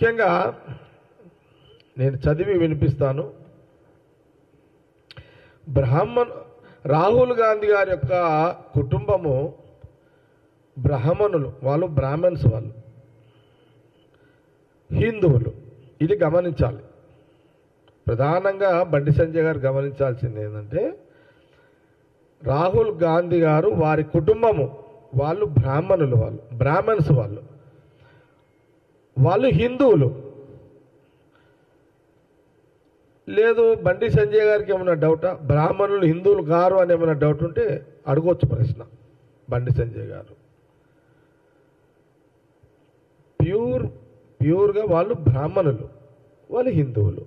ముఖ్యంగా నేను చదివి వినిపిస్తాను. రాహుల్ గాంధీ గారి యొక్క కుటుంబము బ్రాహ్మణులు, వాళ్ళు బ్రాహ్మణ్స్, వాళ్ళు హిందువులు. ఇది గమనించాలి. ప్రధానంగా బండి సంజయ్ గారు గమనించాల్సింది ఏంటంటే, రాహుల్ గాంధీ గారు వారి కుటుంబము వాళ్ళు బ్రాహ్మణులు, వాళ్ళు బ్రాహ్మణ్స్, వాళ్ళు హిందువులు. లేదు బండి సంజయ్ గారికి ఏమైనా డౌటా, బ్రాహ్మణులు హిందువులు గారు అని ఏమైనా డౌట్ ఉంటే అడగొచ్చు ప్రశ్న. బండి సంజయ్ గారు ప్యూర్గా వాళ్ళు బ్రాహ్మణులు, వాళ్ళు హిందువులు.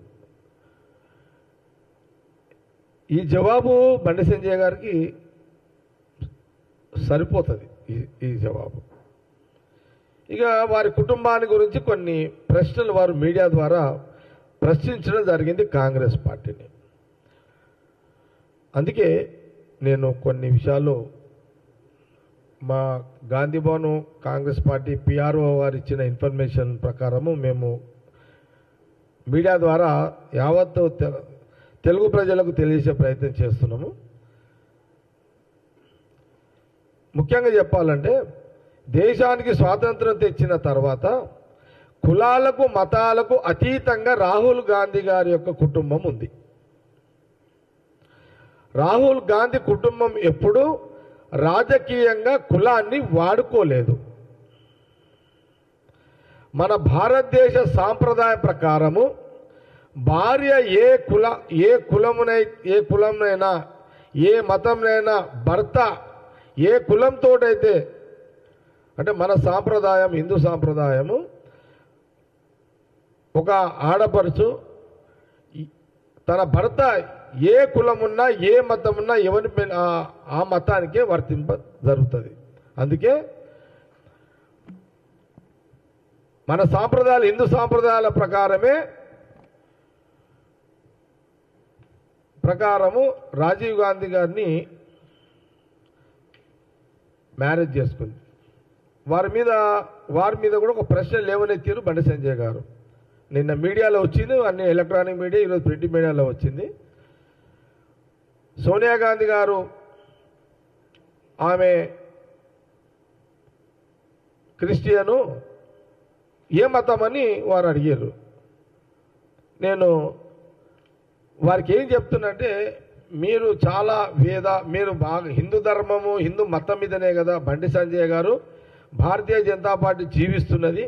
ఈ జవాబు బండి సంజయ్ గారికి సరిపోతుంది, ఈ జవాబు. ఇక వారి కుటుంబాన్ని గురించి కొన్ని ప్రశ్నలు వారు మీడియా ద్వారా ప్రశ్నించడం జరిగింది కాంగ్రెస్ పార్టీని. అందుకే నేను కొన్ని విషయాలు మా గాంధీ భవన్ కాంగ్రెస్ పార్టీ పిఆర్ఓ వారు ఇచ్చిన ఇన్ఫర్మేషన్ ప్రకారము మేము మీడియా ద్వారా యావత్ తెలుగు ప్రజలకు తెలియజేసే ప్రయత్నం చేస్తున్నాము. ముఖ్యంగా చెప్పాలంటే, దేశానికి స్వాతంత్రం తెచ్చిన తర్వాత కులాలకు మతాలకు అతీతంగా రాహుల్ గాంధీ గారి యొక్క కుటుంబం ఉంది. రాహుల్ గాంధీ కుటుంబం ఎప్పుడూ రాజకీయంగా కులాన్ని వాడుకోలేదు. మన భారతదేశ సాంప్రదాయ ప్రకారము భార్య ఏ కులంనైనా ఏ మతంనైనా భర్త ఏ కులంతోటైతే, అంటే మన సాంప్రదాయం హిందూ సాంప్రదాయము, ఒక ఆడపడుచు తన భర్త ఏ కులమున్నా ఏ మతమున్నా ఎవరి ఆ మతానికే వర్తింప జరుగుతుంది. అందుకే మన సాంప్రదాయాలు హిందూ సాంప్రదాయాల ప్రకారము రాజీవ్ గాంధీ గారిని మ్యారేజ్ చేసుకుంది. వారి మీద కూడా ఒక ప్రశ్న లేవనెత్తారు బండి సంజయ్ గారు. నిన్న మీడియాలో వచ్చింది, అన్ని ఎలక్ట్రానిక్ మీడియా, ఈరోజు ప్రింట్ మీడియాలో వచ్చింది. సోనియా గాంధీ గారు ఆమె క్రిస్టియను, ఏ మతం అని వారు అడిగారు. నేను వారికి ఏం చెప్తున్నంటే, మీరు చాలా మీరు బాగా హిందూ ధర్మము హిందూ మతం మీదనే కదా బండి సంజయ్ గారు భారతీయ జనతా పార్టీ జీవిస్తున్నది.